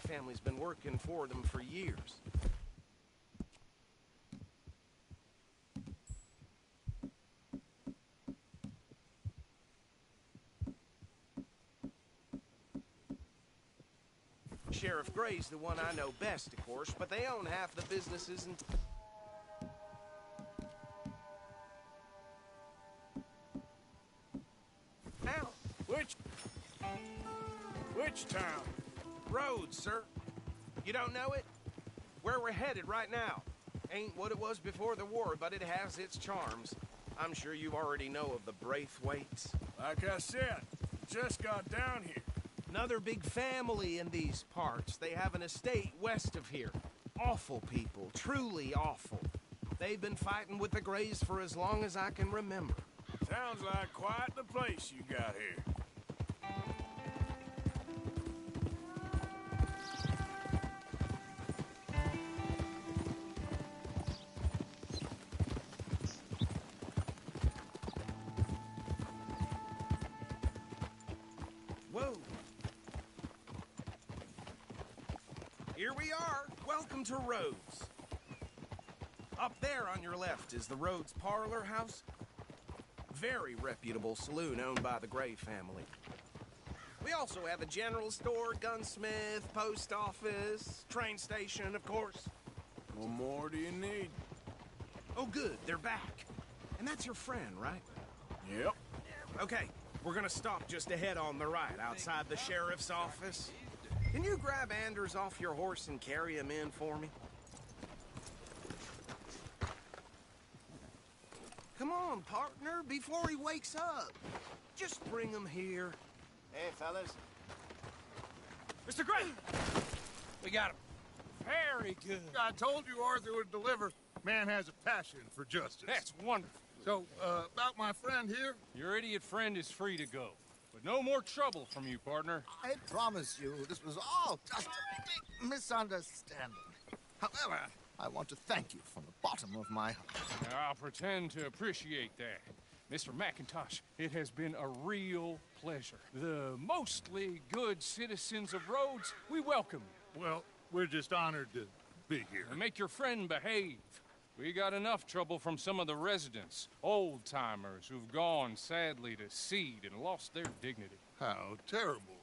family's been working for them for years. Sheriff Gray's the one I know best, of course, but they own half the businesses and... Now, Which town? Rhodes, sir. You don't know it? Where we're headed right now. Ain't what it was before the war, but it has its charms. I'm sure you already know of the Braithwaites. Like I said, just got down here. Another big family in these parts. They have an estate west of here. Awful people, truly awful. They've been fighting with the Grays for as long as I can remember. Sounds like quite the place you got here. Whoa. Here we are. Welcome to Rhodes. Up there on your left is the Rhodes Parlor House. Very reputable saloon owned by the Gray family. We also have a general store, gunsmith, post office, train station, of course. What more do you need? Oh, good. They're back. And that's your friend, right? Yep. Okay. We're gonna stop just ahead on the right, outside the sheriff's office. Can you grab Anders off your horse and carry him in for me? Come on, partner, before he wakes up. Just bring him here. Hey, fellas. Mr. Gray! We got him. Very good. I told you Arthur would deliver. Man has a passion for justice. That's wonderful. So, about my friend here? Your idiot friend is free to go. But no more trouble from you, partner. I promise you, this was all just a big misunderstanding. However, I want to thank you from the bottom of my heart. I'll pretend to appreciate that. Mr. McIntosh, it has been a real pleasure. The mostly good citizens of Rhodes, we welcome you. Well, we're just honored to be here. And make your friend behave. We got enough trouble from some of the residents, old-timers who've gone, sadly, to seed and lost their dignity. How terrible.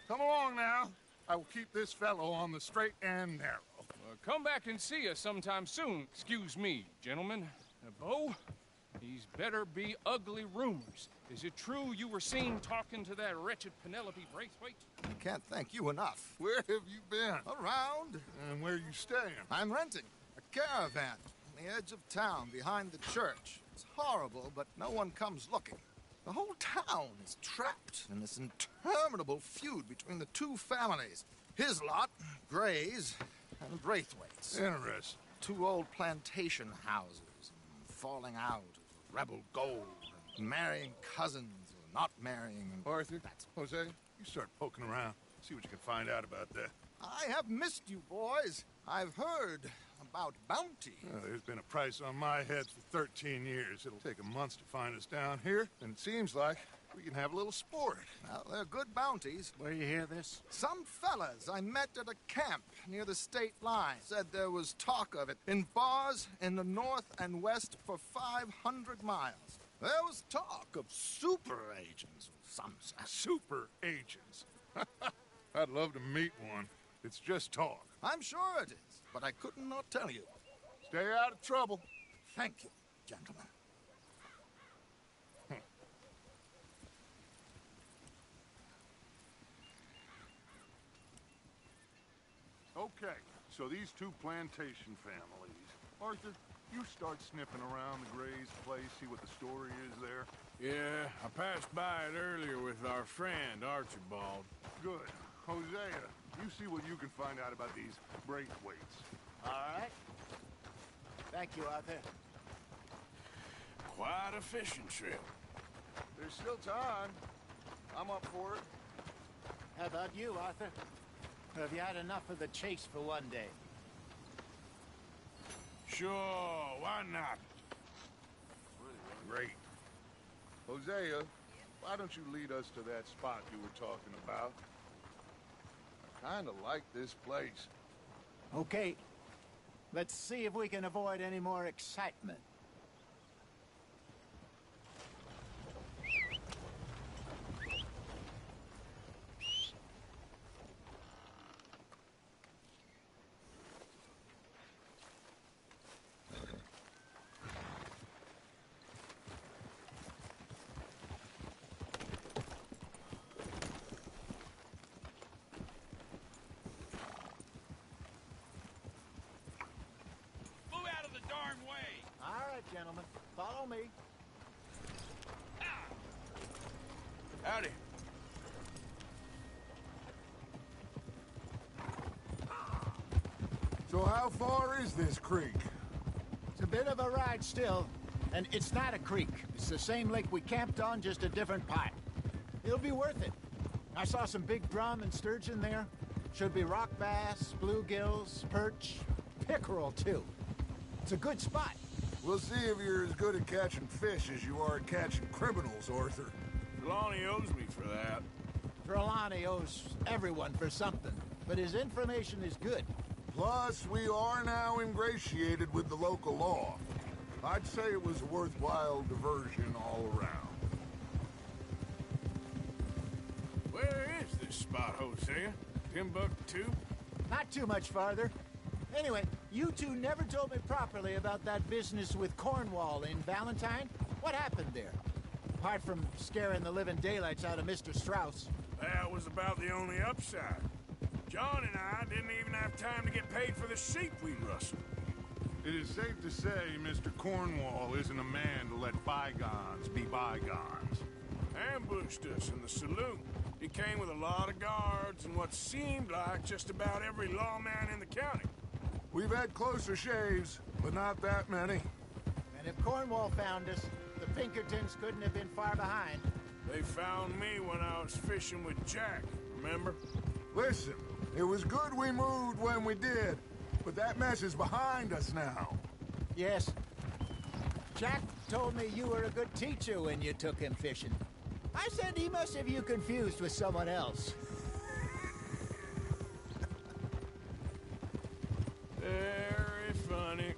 Come along now. I will keep this fellow on the straight and narrow. Come back and see us sometime soon. Excuse me, gentlemen. Bo, these better be ugly rumors. Is it true you were seen talking to that wretched Penelope Braithwaite? I can't thank you enough. Where have you been? Around. And where you staying? I'm renting a caravan on the edge of town behind the church. It's horrible, but no one comes looking. The whole town is trapped in this interminable feud between the two families. His lot, Gray's, and Braithwaite's. Interesting. Two old plantation houses, falling out of rebel gold, and marrying cousins or not marrying. And Arthur, Jose, you start poking around. See what you can find out about that. I have missed you, boys. I've heard about bounty. There's been a price on my head for 13 years. It'll take a month to find us down here, and it seems like we can have a little sport. Well, they're good bounties. Where you hear this? Some fellas I met at a camp near the state line said there was talk of it in bars in the north and west for 500 miles. There was talk of super agents of some sort. Super agents. I'd love to meet one. It's just talk. I'm sure it is, but I could not tell you. Stay out of trouble. Thank you, gentlemen. Okay, so these two plantation families. Arthur, you start sniffing around the Gray's place, see what the story is there. Yeah, I passed by it earlier with our friend, Archibald. Good. Hosea, you see what you can find out about these Braithwaites. All right. Thank you, Arthur. Quite a fishing trip. There's still time. I'm up for it. How about you, Arthur? Have you had enough of the chase for one day? Sure, why not? Great. Hosea, why don't you lead us to that spot you were talking about? I kinda like this place. Okay. Let's see if we can avoid any more excitement. Gentlemen, follow me. Howdy. So how far is this creek? It's a bit of a ride still, and it's not a creek. It's the same lake we camped on, just a different part. It'll be worth it. I saw some big drum and sturgeon there. Should be rock bass, bluegills, perch, pickerel too. It's a good spot. We'll see if you're as good at catching fish as you are at catching criminals, Arthur. Trelawney owes me for that. Trelawney owes everyone for something, but his information is good. Plus, we are now ingratiated with the local law. I'd say it was a worthwhile diversion all around. Where is this spot, Hosea? Timbuktu? Not too much farther. Anyway, you two never told me properly about that business with Cornwall in Valentine. What happened there? Apart from scaring the living daylights out of Mr. Strauss. That was about the only upside. John and I didn't even have time to get paid for the sheep we rustled. It is safe to say Mr. Cornwall isn't a man to let bygones be bygones. Ambushed us in the saloon. He came with a lot of guards and what seemed like just about every lawman in the county. We've had closer shaves, but not that many. And if Cornwall found us, the Pinkertons couldn't have been far behind. They found me when I was fishing with Jack, remember? Listen, it was good we moved when we did, but that mess is behind us now. Yes. Jack told me you were a good teacher when you took him fishing. I said he must have you confused with someone else. Very funny.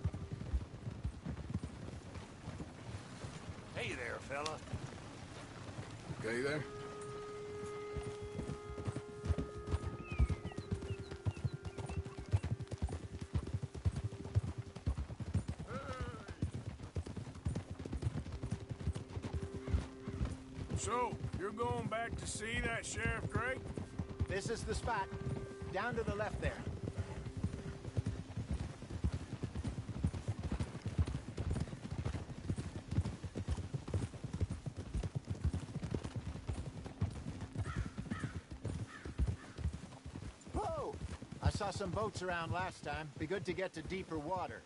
Hey there, fella. Okay there? So, you're going back to see that Sheriff Gray? This is the spot. Down to the left there. Whoa! I saw some boats around last time. Be good to get to deeper water.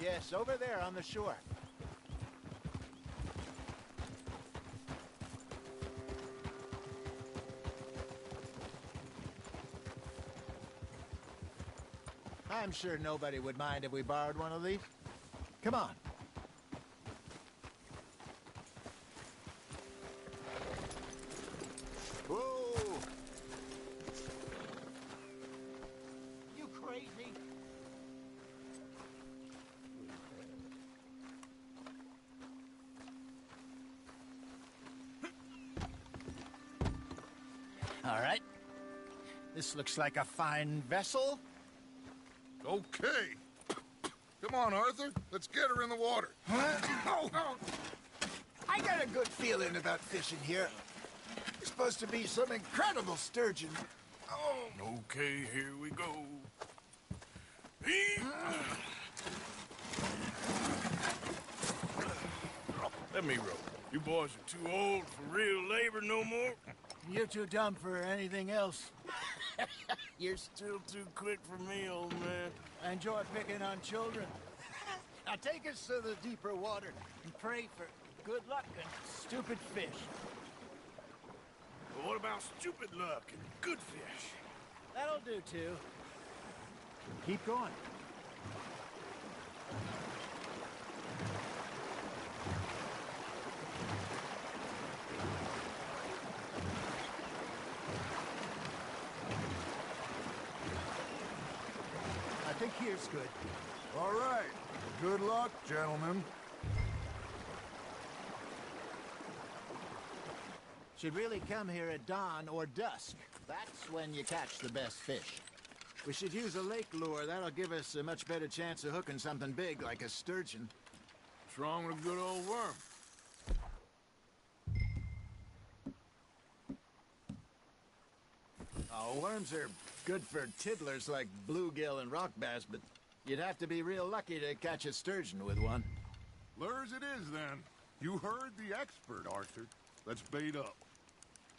Yes, over there on the shore. I'm sure nobody would mind if we borrowed one of these. Come on. Whoa! You crazy? All right. This looks like a fine vessel. Okay. Come on, Arthur. Let's get her in the water. Oh, I got a good feeling about fishing here. There's supposed to be some incredible sturgeon. Oh. Okay, here we go. Let me row. You boys are too old for real labor no more. You're too dumb for anything else. You're still too quick for me, old man. I enjoy picking on children. Now take us to the deeper water and pray for good luck and stupid fish. But what about stupid luck and good fish? That'll do, too. Keep going. here's good. All right. Good luck, gentlemen. Should really come here at dawn or dusk. That's when you catch the best fish. We should use a lake lure. That'll give us a much better chance of hooking something big like a sturgeon. What's wrong with a good old worm? Oh, worms are good for tiddlers like bluegill and rock bass, but you'd have to be real lucky to catch a sturgeon with one. Lures it is, then. You heard the expert, Arthur. Let's bait up.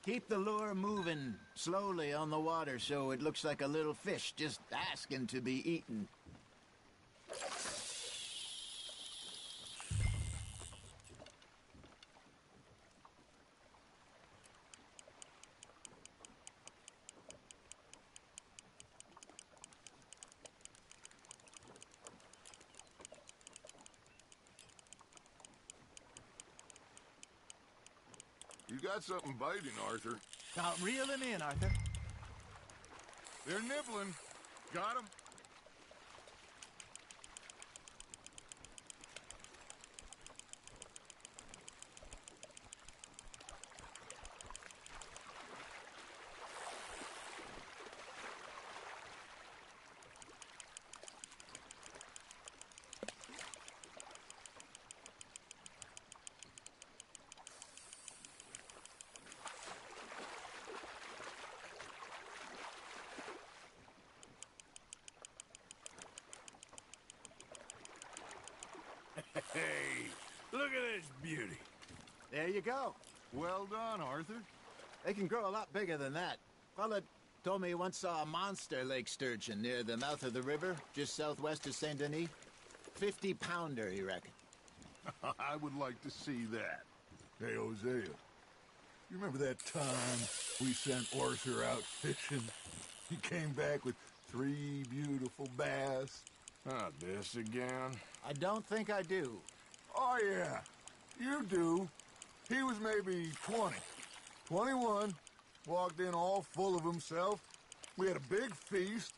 Keep the lure moving slowly on the water so it looks like a little fish just asking to be eaten. You got something biting, Arthur. Now, reel him in, Arthur. They're nibbling. Got 'em? Hey, look at this beauty. There you go. Well done, Arthur. They can grow a lot bigger than that. Fella told me he once saw a monster lake sturgeon near the mouth of the river, just southwest of Saint Denis. 50-pounder, he reckoned. I would like to see that. Hey, Hosea, you remember that time we sent Arthur out fishing? He came back with 3 beautiful bass. Ah, this again? I don't think I do. Oh, yeah, you do. He was maybe 20, 21, walked in all full of himself. We had a big feast,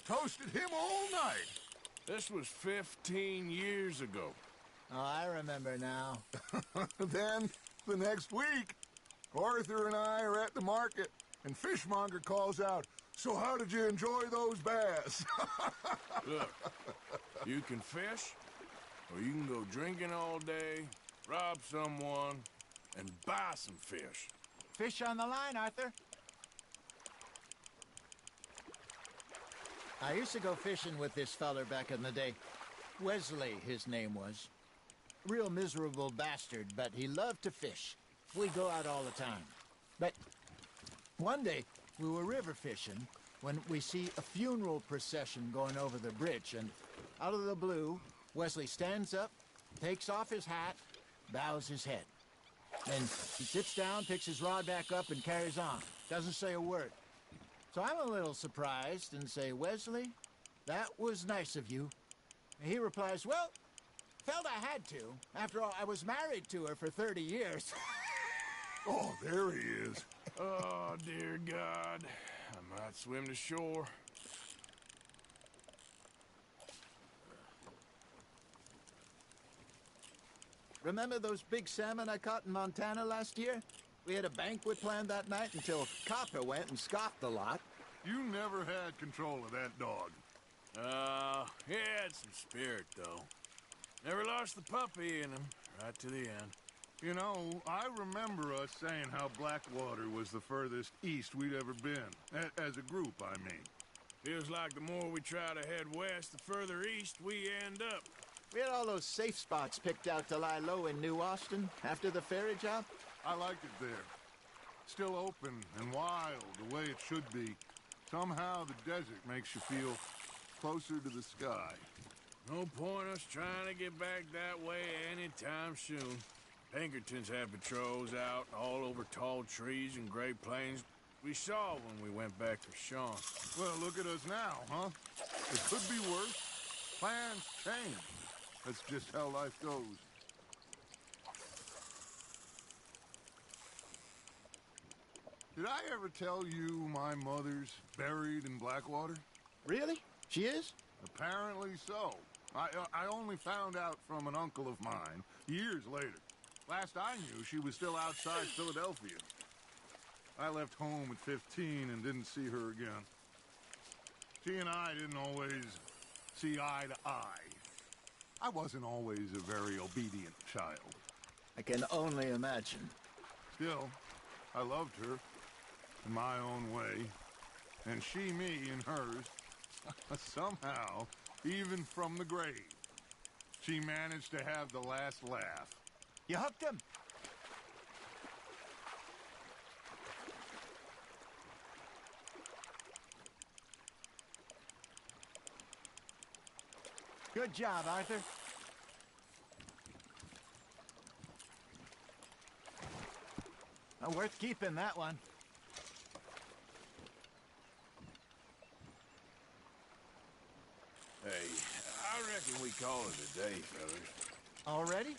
toasted him all night. This was 15 years ago. Oh, I remember now. Then, the next week, Arthur and I are at the market, and Fishmonger calls out, "So how did you enjoy those bass?" Look, you can fish, or you can go drinking all day, rob someone, and buy some fish. Fish on the line, Arthur. I used to go fishing with this feller back in the day. Wesley, his name was. Real miserable bastard, but he loved to fish. We'd go out all the time. But one day, we were river fishing when we see a funeral procession going over the bridge, and out of the blue, Wesley stands up, takes off his hat, bows his head. Then he sits down, picks his rod back up, and carries on. Doesn't say a word. So I'm a little surprised and say, "Wesley, that was nice of you." And he replies, "Well, felt I had to. After all, I was married to her for 30 years. Oh, there he is. Oh, dear God. I might swim to shore. Remember those big salmon I caught in Montana last year? We had a banquet planned that night until Copper went and scoffed a lot. You never had control of that dog. He had some spirit, though. Never lost the puppy in him, right to the end. You know, I remember us saying how Blackwater was the furthest east we'd ever been. As a group, I mean. Feels like the more we try to head west, the further east we end up. We had all those safe spots picked out to lie low in New Austin after the ferry job. I liked it there. Still open and wild, the way it should be. Somehow the desert makes you feel closer to the sky. No point us trying to get back that way anytime soon. Pinkertons had patrols out all over tall trees and Great Plains. We saw when we went back for Sean. Well, look at us now, huh? It could be worse. Plans change. That's just how life goes. Did I ever tell you my mother's buried in Blackwater? Really? She is? Apparently so. I only found out from an uncle of mine years later. Last I knew, she was still outside Philadelphia. I left home at 15 and didn't see her again. She and I didn't always see eye to eye. I wasn't always a very obedient child. I can only imagine. Still, I loved her in my own way, and she me in hers. Somehow, even from the grave, she managed to have the last laugh. You hooked him? Good job, Arthur. Worth keeping, that one. Hey, I reckon we call it a day, fellas. Already?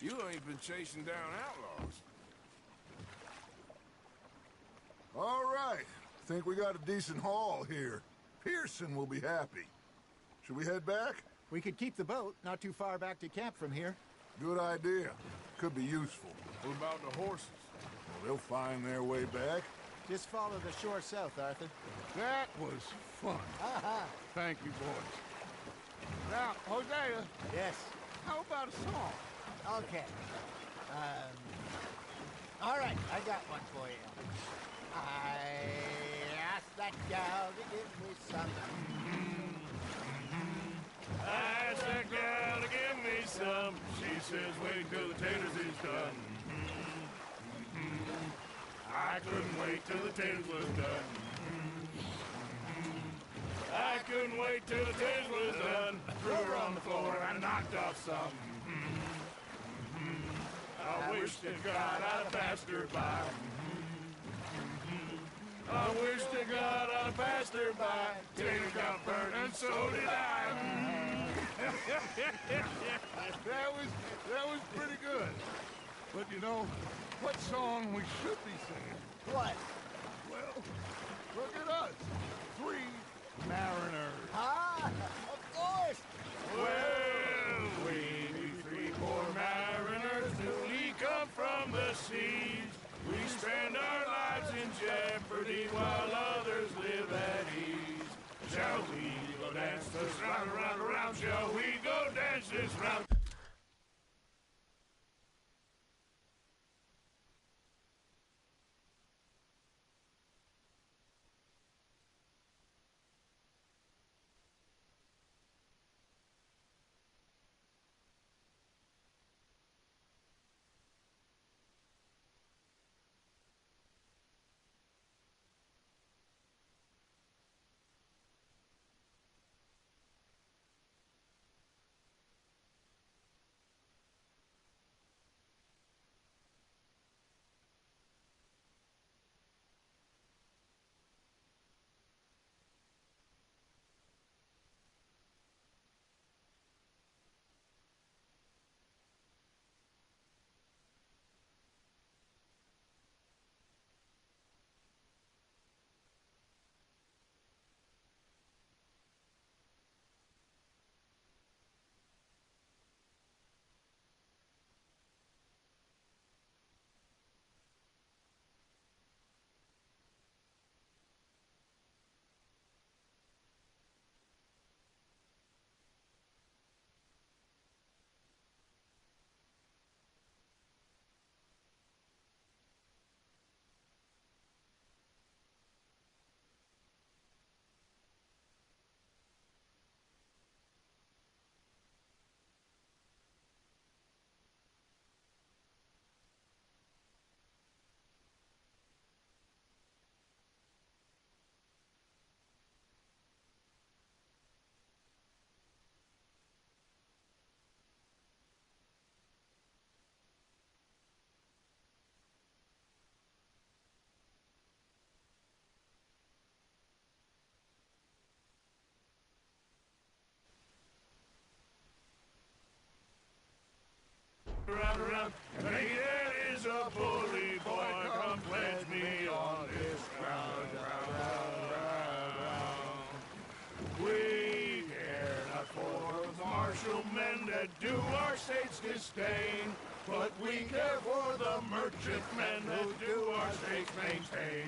You ain't been chasing down outlaws. All right. Think we got a decent haul here. Pearson will be happy. Should we head back? We could keep the boat, not too far back to camp from here. Good idea. Could be useful. What about the horses? Well, they'll find their way back. Just follow the shore south, Arthur. That was fun. Thank you, boys. Now, Hosea, Yes. how about a song? Okay. All right, I got one for you. I asked that gal to give me some. I asked that gal to give me some. She says, wait till the taters is done. I couldn't wait till the taters was done. I couldn't wait till the taters was done. Threw her on the floor and I knocked off some. I wish to God I'd have passed her by. I wish to God I'd have passed her by. Tater got burned and so did I. That was pretty good. But you know, what song we should be singing? What? Well, look at us. 3 mariners. Ah, of course. Well, we be 3 poor mariners, newly come from the seas. We spend our lives in jeopardy while others live at ease. Shall we go dance this round, around, around? Shall we go dance this round? Round, round, hey, there is a bully boy, come pledge me on this ground, round, round, round. We that do our state's disdain. But we care for the merchantmen that do our state's maintain.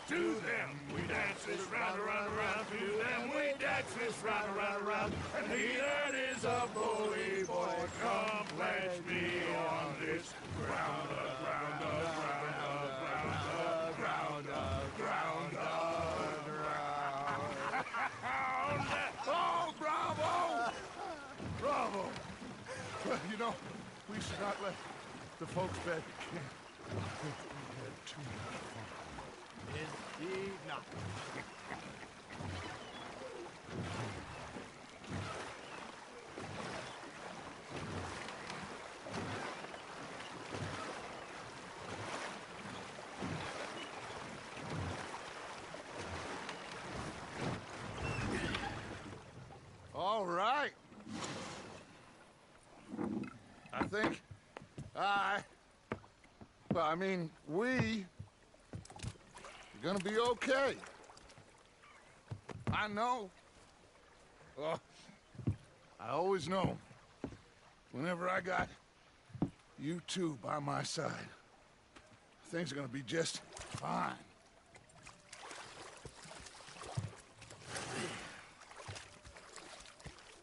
To them we dance this round, around, around. To them we dance this round, around, around. And he that is a bully boy, come pledge me on this ground, ground, ground, ground, ground, ground, ground. Oh, bravo! Bravo! Well, you know, we should not let the folks back at camp think that we had too much fun. Indeed not. All right. I think we are gonna be okay. I know. I always know. Whenever I got you two by my side, things are gonna be just fine.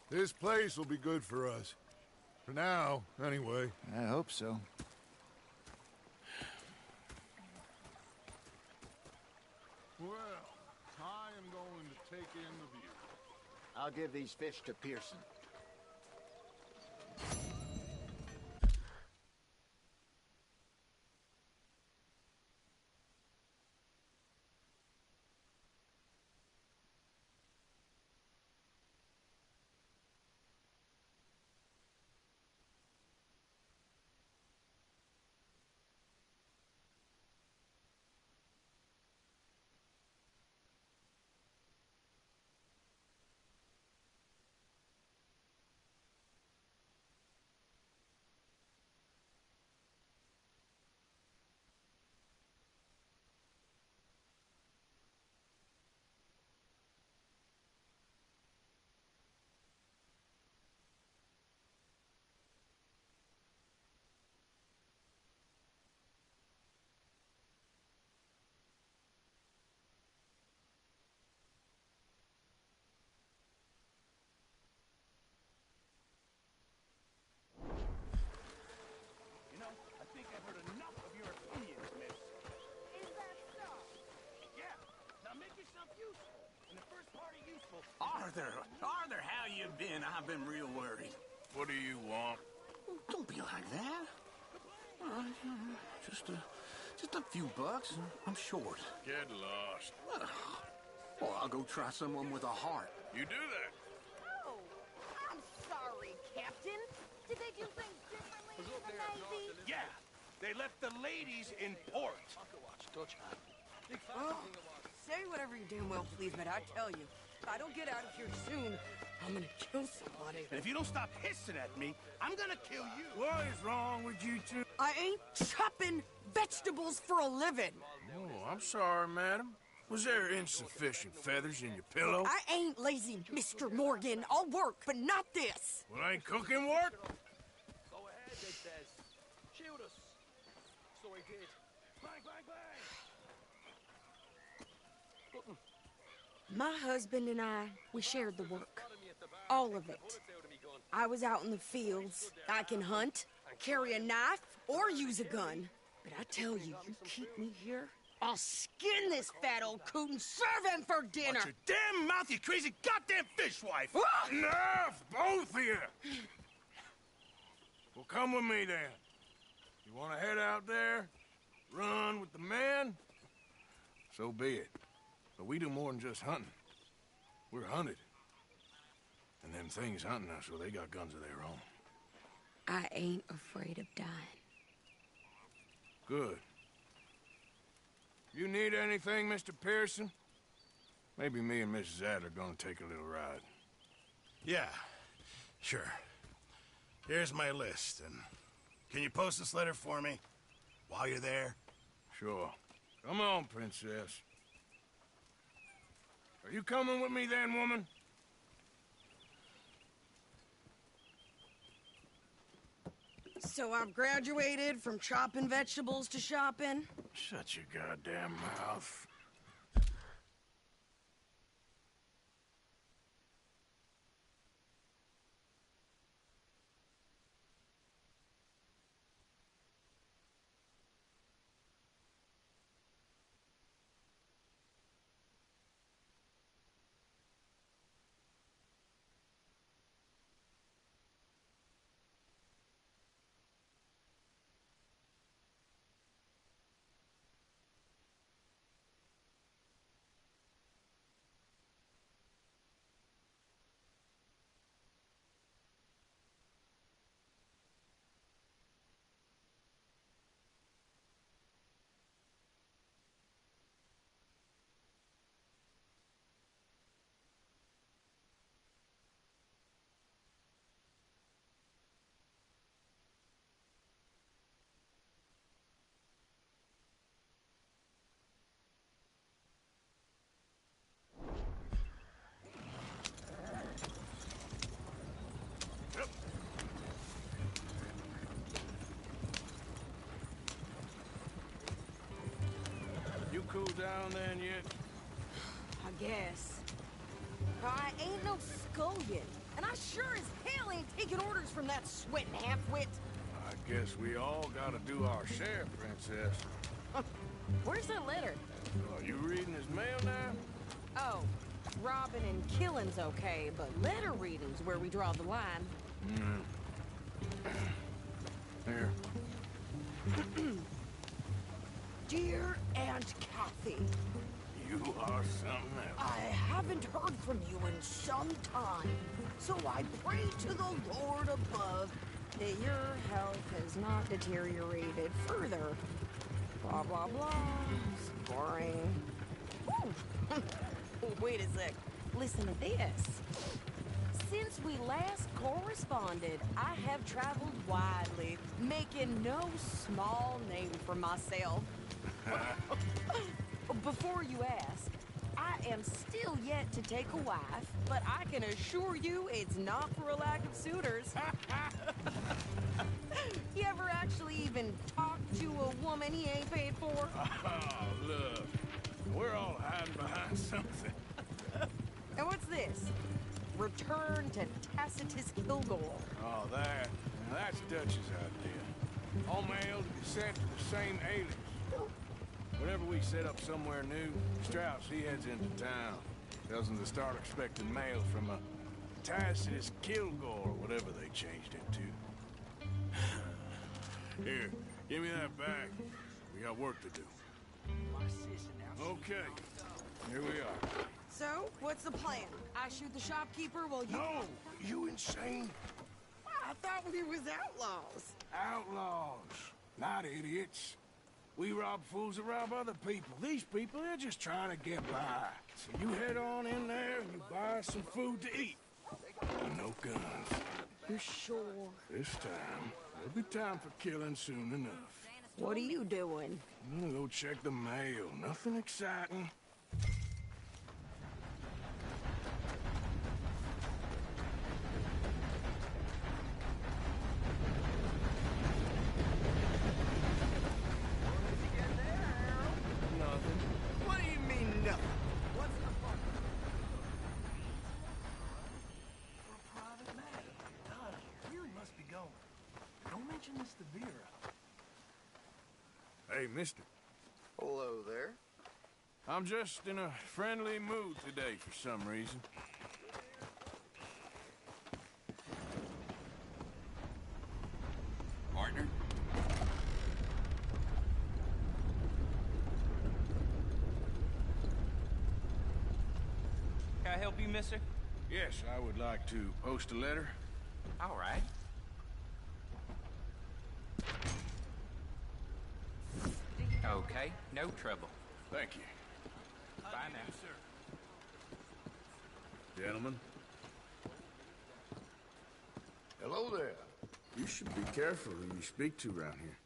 This place will be good for us. For now, anyway. I hope so. Well, I am going to take in the view. I'll give these fish to Pearson. You know, I think I've heard enough of your opinions, miss. Is that so? Yeah, now make yourself useful. And the first part of useful. Arthur, how you been? I've been real worried. What do you want? Don't be like that. Just a few bucks. I'm short. Get lost. Well, I'll go try someone with a heart. You do that. Oh, I'm sorry, Captain. Did they do things differently in the Navy? Yeah, they left the ladies in port. Say whatever you damn well please, but I tell you, if I don't get out of here soon, I'm gonna kill somebody. And if you don't stop hissing at me, I'm gonna kill you. What is wrong with you two? I ain't chopping vegetables for a living. Oh, I'm sorry, madam. Was there insufficient feathers in your pillow? I ain't lazy, Mr. Morgan. I'll work, but not this. Well, ain't cooking work? Go ahead, they says. Shoot us. So he did. Bang, bang, bang. My husband and I, we shared the work. All of it. I was out in the fields. I can hunt, carry a knife, or use a gun. But I tell you, you keep me here, I'll skin this fat old coot and serve him for dinner. Watch your damn mouth, you crazy goddamn fishwife. Ah! Enough, both of you! Well, come with me, then. You want to head out there, run with the men? So be it. But we do more than just hunting. We're hunted. And them things hunting us, well, they got guns of their own. I ain't afraid of dying. Good. You need anything, Mr. Pearson? Maybe me and Mrs. Adler gonna take a little ride. Yeah, sure. Here's my list, and can you post this letter for me while you're there? Sure. Come on, princess. Are you coming with me then, woman? So I've graduated from chopping vegetables to shopping? Shut your goddamn mouth. You cool down then yet? I guess. I ain't no scullion, and I sure as hell ain't taking orders from that sweating half-wit. I guess we all gotta do our share, Princess. Where's that letter? Are you reading his mail now? Oh, robbing and killing's okay, but letter reading's where we draw the line. Here. Dear Aunt Kathy, You are something else. I haven't heard from you in some time, so I pray to the Lord above that your health has not deteriorated further. Blah, blah, blah. It's boring. Ooh. Wait a sec. Listen to this. Since we last corresponded, I have traveled widely, making no small name for myself. Before you ask, I am still yet to take a wife, but I can assure you it's not for a lack of suitors. You ever actually even talk to a woman he ain't paid for? Oh, look. We're all hiding behind something. And what's this? Return to Tacitus Kilgore. Oh, that's Dutch's idea. All mail to be sent to the same alias. Whenever we set up somewhere new, Strauss, he heads into town. Tells them to start expecting mail from a Tacitus Kilgore, or whatever they changed it to. Here, give me that back. We got work to do. Okay, here we are. So, what's the plan? I shoot the shopkeeper while you... No, you insane? I thought we was outlaws. Outlaws, not idiots. We rob fools that rob other people. These people, they're just trying to get by. So you head on in there and you buy some food to eat. And no guns. You sure? This time, there'll be time for killing soon enough. What are you doing? I'm gonna go check the mail. Nothing exciting. Nothing. What do you mean, nothing? What's the fuck? For a private matter. God, you really must be going. Don't mention this to Vera. Hey, mister. Hello there. I'm just in a friendly mood today for some reason. Partner? Can I help you, mister? Yes, I would like to post a letter. All right. Okay, no trouble. Thank you. Bye now. Gentlemen. Hello there. You should be careful who you speak to around here.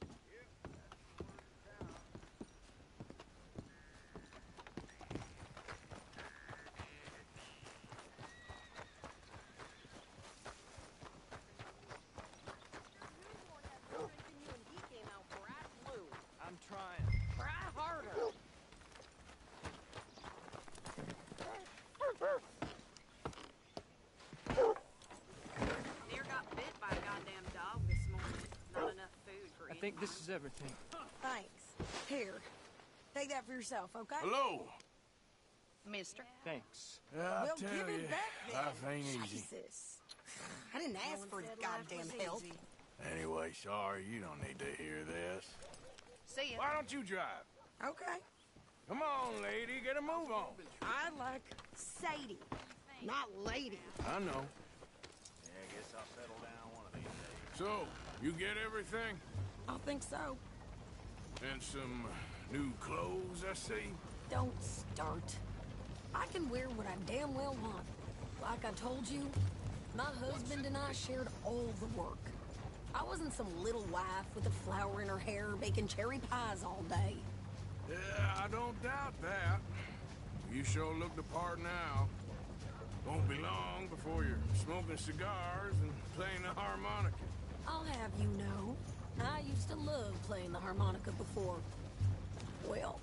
think this is everything. Thanks. Here. Take that for yourself, okay? Hello. Mister. Thanks. I'll Well, tell give you, it back then. life ain't easy. Jesus. I didn't ask for his goddamn help. Anyway, sorry, you don't need to hear this. See ya. Why don't you drive? Okay. Come on, lady, get a move on. I like Sadie, not lady. I know. Yeah, I guess I'll settle down one of these days. So, you get everything? I think so. And some new clothes, I see? Don't start. I can wear what I damn well want. Like I told you, my husband and I shared all the work. I wasn't some little wife with a flower in her hair baking cherry pies all day. Yeah, I don't doubt that. You sure look the part now. Won't be long before you're smoking cigars and playing the harmonica. I'll have you know, I used to love playing the harmonica before. Well,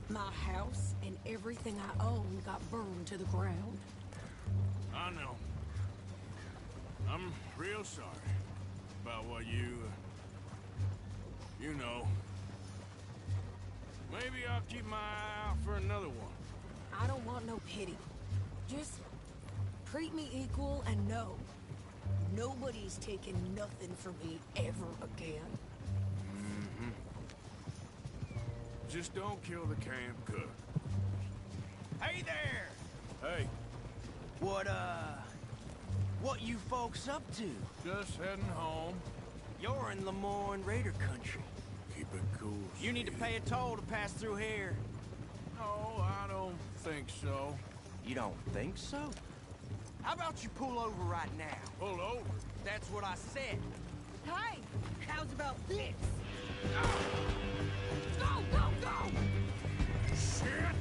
my house and everything I owned got burned to the ground. I know. I'm real sorry about what you know. Maybe I'll keep my eye out for another one. I don't want no pity. Just treat me equal and know nobody's taking nothing from me ever again. Mm-hmm. Just don't kill the camp cook. Hey there! Hey, What you folks up to? just heading home. You're in Lemoyne Raider country. Keep it cool. You need to Steve. pay a toll to pass through here. No, I don't think so. You don't think so? How about you pull over right now? Pull over. That's what I said. Hey, how's about this? Go, go, go! Shit!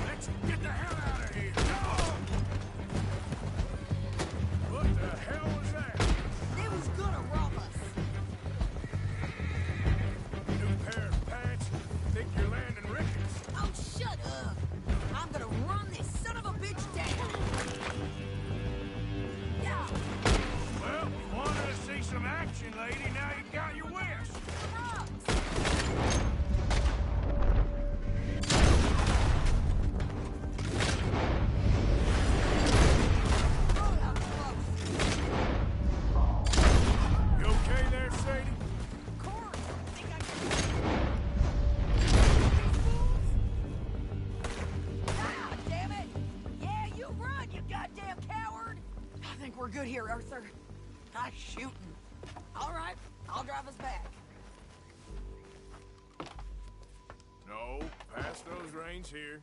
Let's get the hell out of here! Go! What the hell was that? They was gonna rob us. New pair of pants? Think you're landing rickets? Oh, shut up. I'm gonna run this son of a bitch down. Yeah. Well, we wanted to see some action, lady. Now you got your wish. You okay there, Sadie? Ah, damn it! Yeah, you run, you goddamn coward! I think we're good here, Arthur. Nice shooting. All right, I'll drive us back. No, pass those reins here.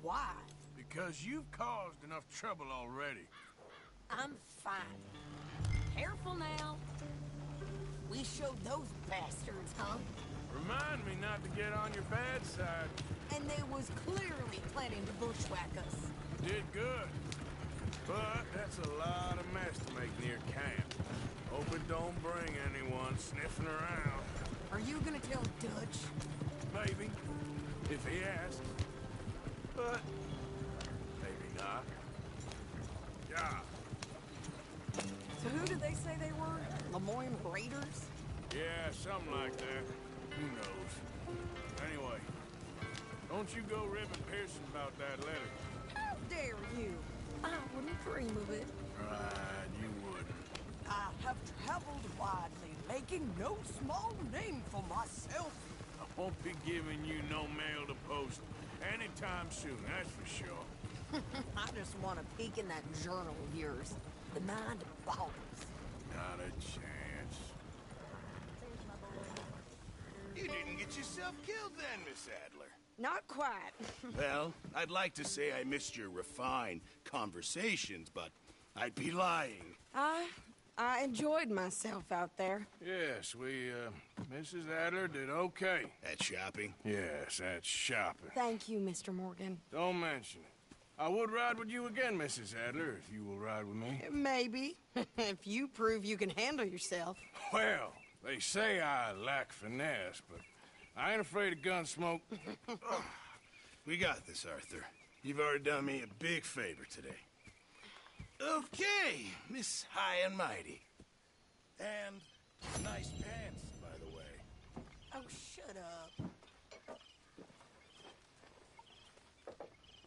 Why? Because you've caused enough trouble already. I'm fine. Careful now. We showed those bastards, huh? Remind me not to get on your bad side. And they was clearly planning to bushwhack us. Did good. But that's a lot of mess to make near camp. Hope it don't bring anyone sniffing around. Are you gonna tell Dutch? Maybe. If he asks. But maybe not. Yeah. So who did they say they were? Lemoyne Raiders? Yeah, something like that. Who knows? Anyway, don't you go ribbing Pearson about that letter. How dare you? I wouldn't dream of it. Right, you wouldn't. I have traveled widely, making no small name for myself. I won't be giving you no mail to post anytime soon, that's for sure. I just want to peek in that journal of yours. The mind boggles. Not a chance. You didn't get yourself killed then, Miss Adler. Not quite. Well, I'd like to say I missed your refined conversations, but I'd be lying. I enjoyed myself out there. Yes, Mrs. Adler did okay. At shopping? Yes, that's shopping. Thank you, Mr. Morgan. Don't mention it. I would ride with you again, Mrs. Adler, if you will ride with me. Maybe. If you prove you can handle yourself. Well, they say I lack finesse, but I ain't afraid of gun smoke. We got this, Arthur. You've already done me a big favor today. Okay, Miss High and Mighty. And nice pants, by the way. Oh, shut up.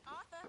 Arthur?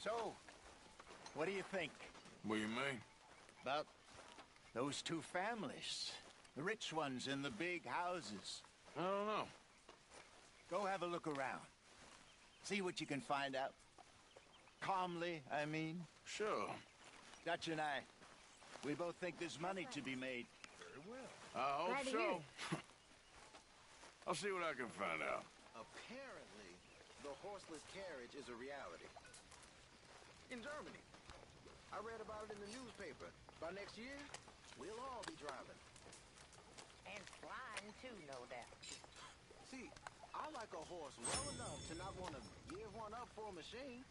So, what do you think What do you mean? about those two families? The rich ones in the big houses. I don't know. Go have a look around. See what you can find out. Calmly, I mean. Sure. Dutch and I, we both think there's money to be made. Very well. I hope Glad to so. hear. I'll see what I can find out. Apparently, the horseless carriage is a reality. In Germany. I read about it in the newspaper. By next year, we'll all be driving. And flying, too, no doubt. See, I like a horse well enough to not want to give one up for a machine.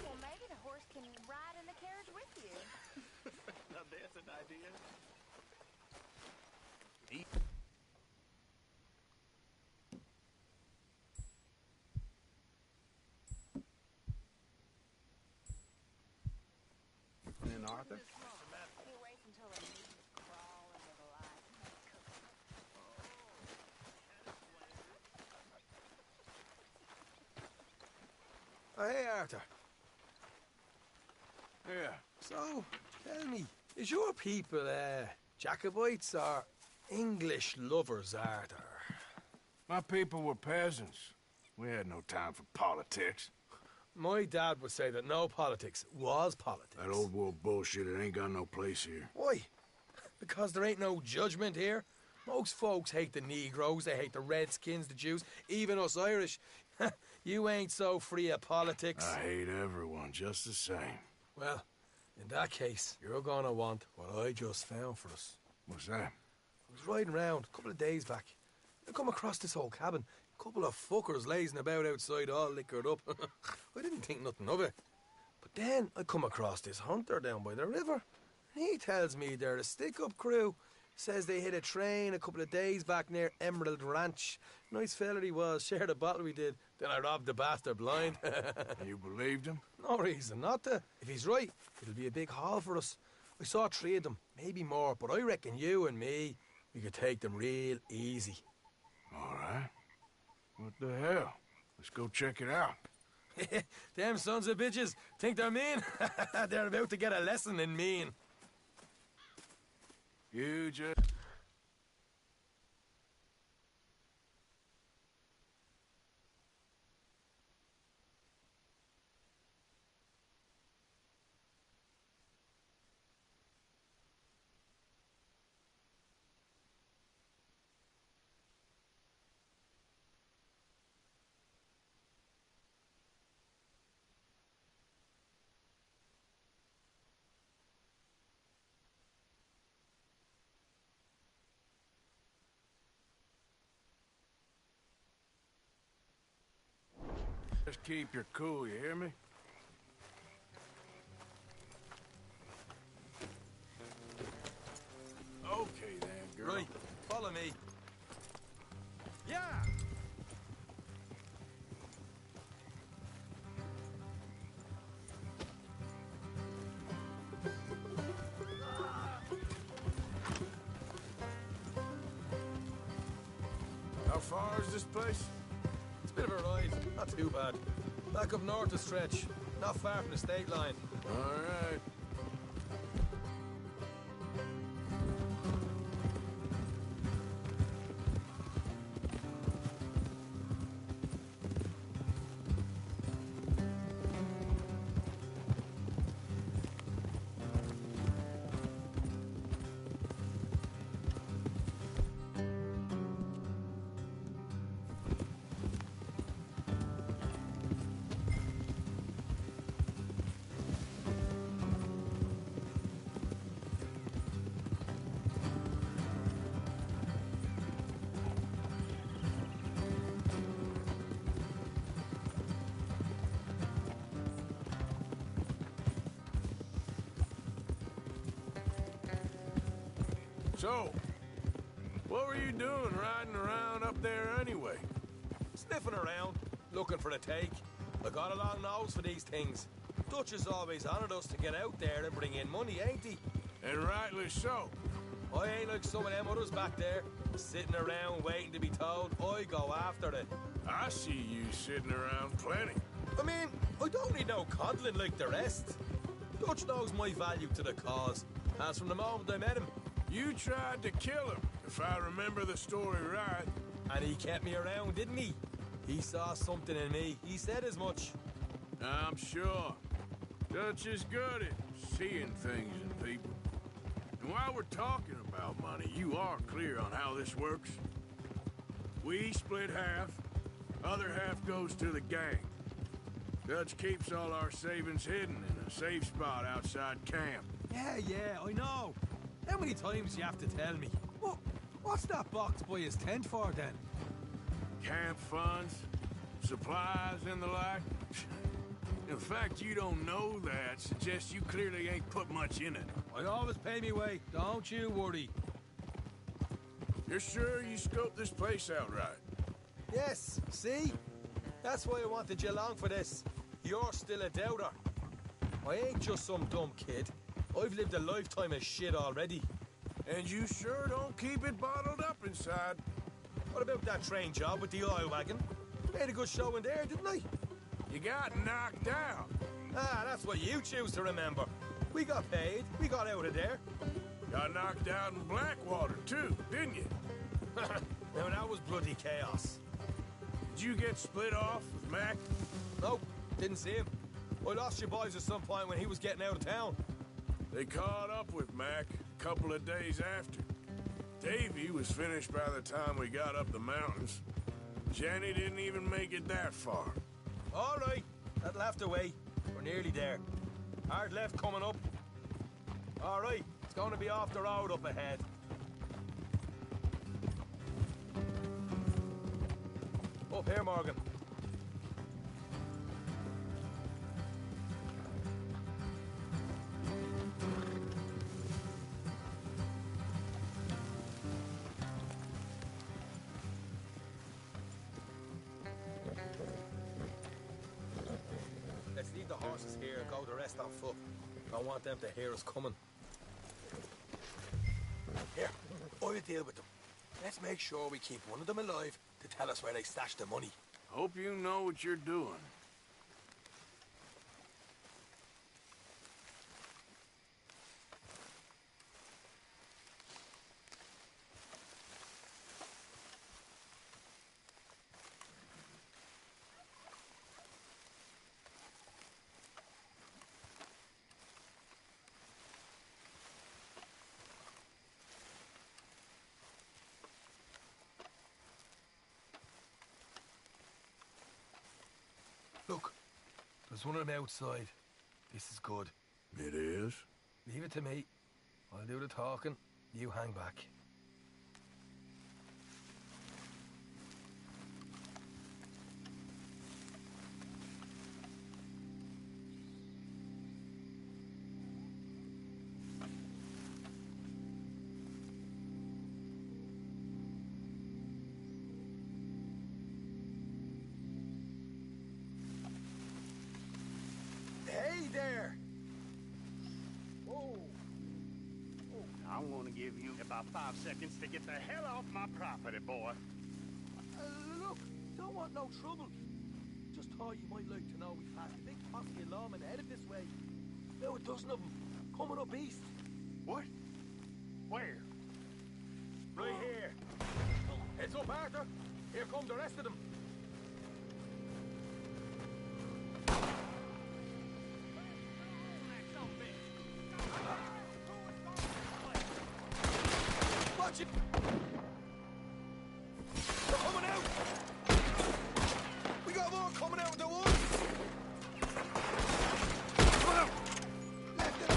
Well, maybe the horse can ride in the carriage with you. Now there's an idea. And Arthur? He waits until the meat crawl into the light. Oh, hey, Arthur. Yeah. So, tell me, is your people, Jacobites or English lovers, Arthur? My people were peasants. We had no time for politics. My dad would say that no politics was politics. That old world bullshit, it ain't got no place here. Why? Because there ain't no judgment here. Most folks hate the Negroes, they hate the Redskins, the Jews, even us Irish. You ain't so free of politics. I hate everyone just the same. Well, in that case, you're gonna want what I just found for us. What's that? I was riding around a couple of days back. I come across this old cabin. A couple of fuckers lazing about outside all liquored up. I didn't think nothing of it. But then I come across this hunter down by the river. And he tells me they're a stick-up crew. Says they hit a train a couple of days back near Emerald Ranch. Nice fella he was, shared a bottle we did. Then I robbed the bastard blind. You believed him? No reason not to. If he's right, it'll be a big haul for us. I saw 3 of them, maybe more, but I reckon you and me, we could take them real easy. All right. What the hell? Let's go check it out. Them sons of bitches think they're mean. They're about to get a lesson in mean. You just... Just keep your cool, you hear me? Okay then, girl. Right, follow me. Yeah! far is this place? It's a bit of a ride, not too bad. Back up north a stretch, not far from the state line. All right. So, what were you doing riding around up there anyway? Sniffing around, looking for a take. I got a long nose for these things. Dutch has always honoured us to get out there and bring in money, ain't he? And rightly so. I ain't like some of them others back there, sitting around waiting to be told I go after it. I see you sitting around plenty. I mean, I don't need no coddling like the rest. Dutch knows my value to the cause, as from the moment I met him. You tried to kill him, if I remember the story right. And he kept me around, didn't he? He saw something in me. He said as much. I'm sure. Dutch is good at seeing things in people. And while we're talking about money, you are clear on how this works. We split half, other half goes to the gang. Dutch keeps all our savings hidden in a safe spot outside camp. Yeah, I know. How many times do you have to tell me? What's that box by his tent for, then? Camp funds, supplies, and the like. The fact you don't know that suggests you clearly ain't put much in it. I always pay me way, don't you worry. You're sure you scoped this place out right? Yes, see? That's why I wanted you along for this. You're still a doubter. I ain't just some dumb kid. I've lived a lifetime of shit already. And you sure don't keep it bottled up inside. What about that train job with the oil wagon? Made a good show in there, didn't I? You got knocked out. Ah, that's what you choose to remember. We got paid. We got out of there. Got knocked out in Blackwater, too, didn't you? Now, that was bloody chaos. Did you get split off with Mac? Nope, didn't see him. I lost your boys at some point when he was getting out of town. They caught up with Mac a couple of days after. Davy was finished by the time we got up the mountains. Jenny didn't even make it that far. All right, that'll have to wait. We're nearly there. Hard left coming up. All right, it's going to be off the road up ahead. Up here, Morgan. Let's leave the horses here and go the rest on foot. I want them to hear us coming. Here, I'll deal with them. Let's make sure we keep one of them alive to tell us where they stashed the money. Hope you know what you're doing. Look, there's one of them outside. This is good. It is? Leave it to me. I'll do the talking. You hang back. Hey there! I'm gonna give you about 5 seconds to get the hell off my property, boy. don't want no trouble. Just thought you might like to know we passed a big posse of lawmen headed this way. About a dozen of them, coming up east. What? Where? Right here. Heads up, Arthur. Here come the rest of them. Watch it! They're coming out! We got more coming out of the woods! Come out! Left it!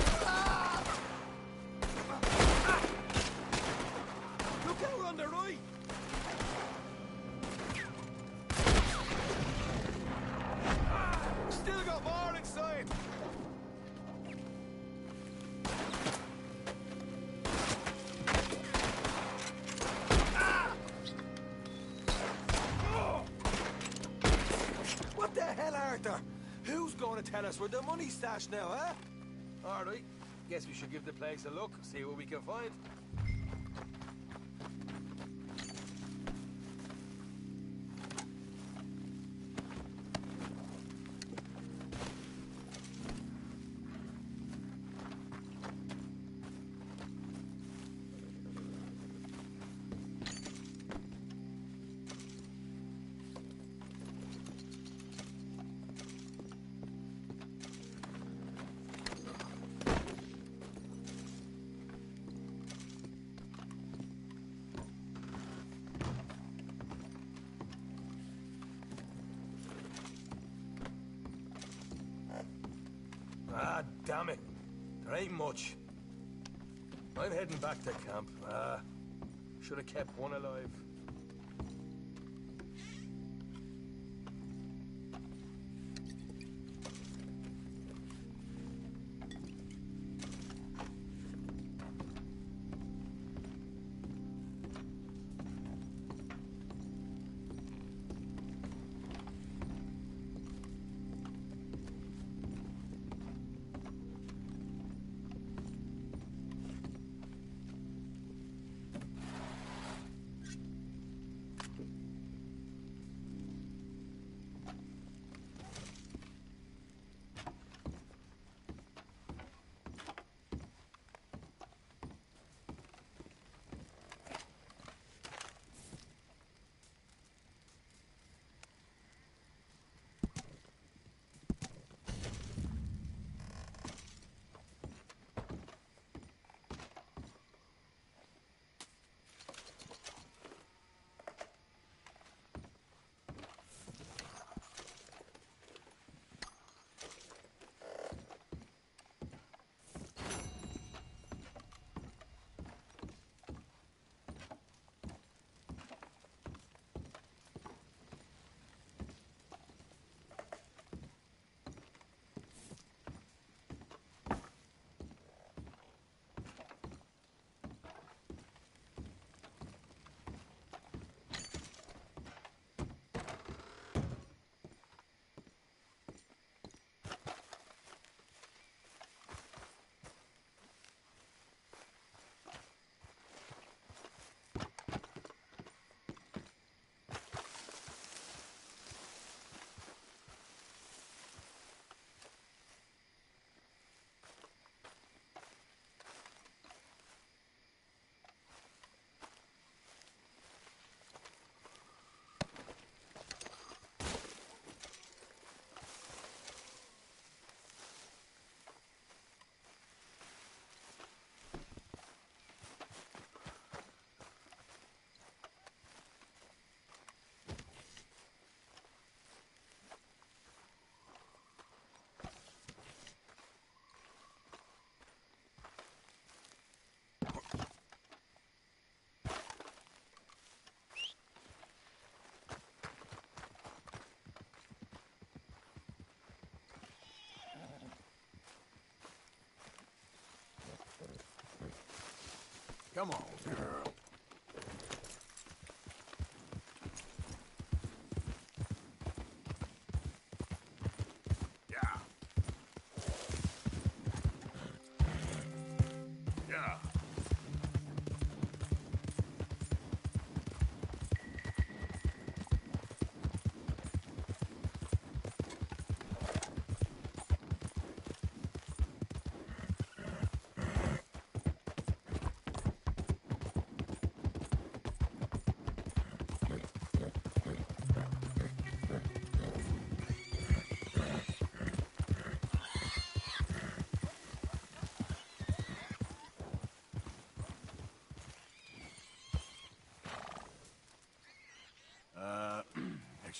Look out on the right! Still got more inside! What the hell, Arthur? Who's going to tell us where the money's stashed now, huh? All right. Guess we should give the place a look, see what we can find. Ah, damn it. There ain't much. I'm heading back to camp. Should have kept one alive. Come on, girl. Yeah. Yeah.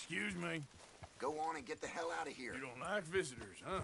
Excuse me. Go on and get the hell out of here. You don't like visitors, huh?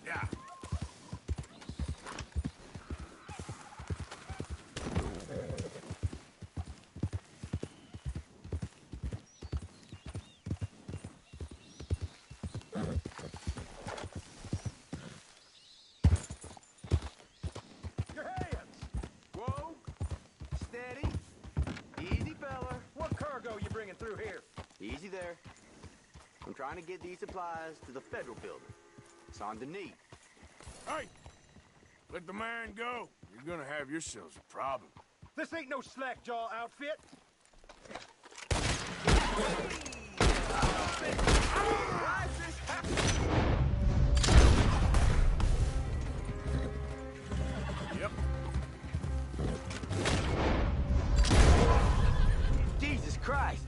Yeah. Your hands! Whoa! Steady. Easy, fella. What cargo you bringing through here? Easy there. I'm trying to get these supplies to the federal building. It's on the knee. Hey! Let the man go. You're gonna have yourselves a problem. This ain't no slack-jaw outfit. Yep. Jesus Christ!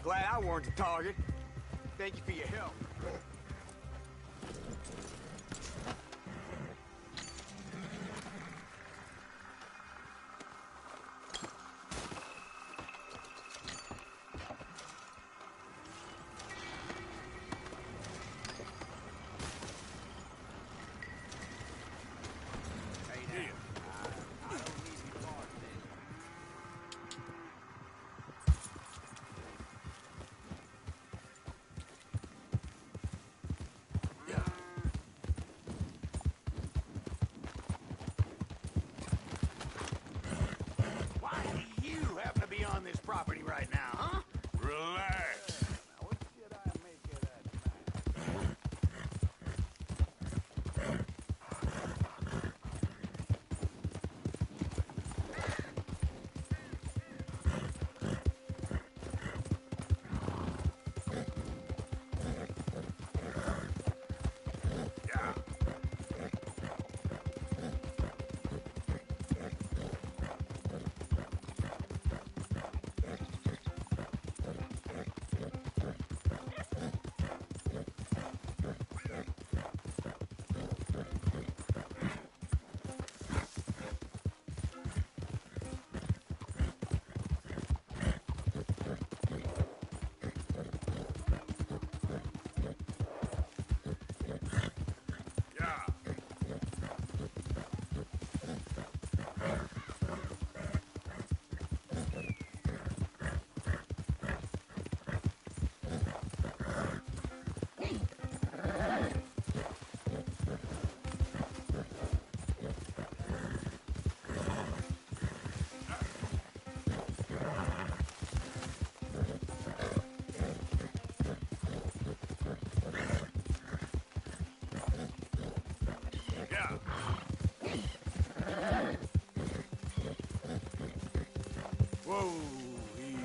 Glad I weren't the target. Thank you for your help. Why do you happen to be on this property right now, huh? Relax. Whoa, easy.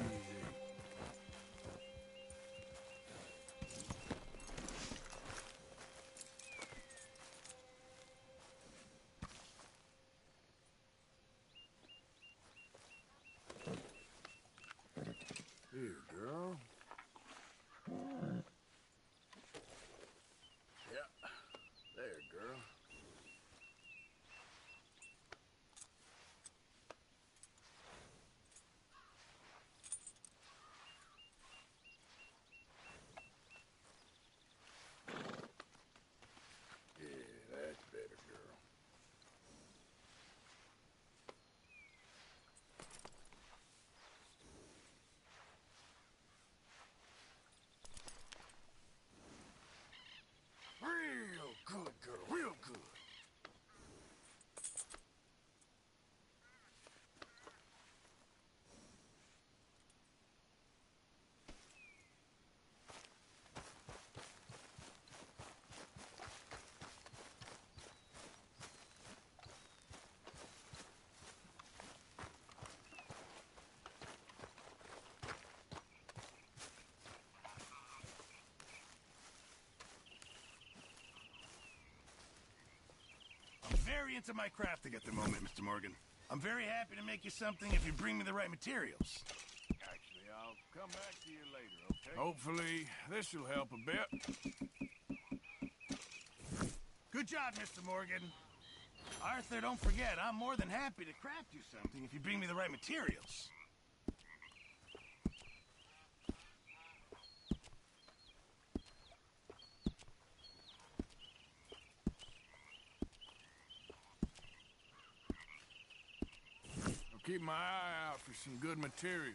Here, girl. Yeah, there, girl. into my crafting at the moment, Mr. Morgan. I'm very happy to make you something if you bring me the right materials. Actually, I'll come back to you later, okay? Hopefully, this will help a bit. Good job, Mr. Morgan. Arthur, don't forget, I'm more than happy to craft you something if you bring me the right materials. I'll keep my eye out for some good material.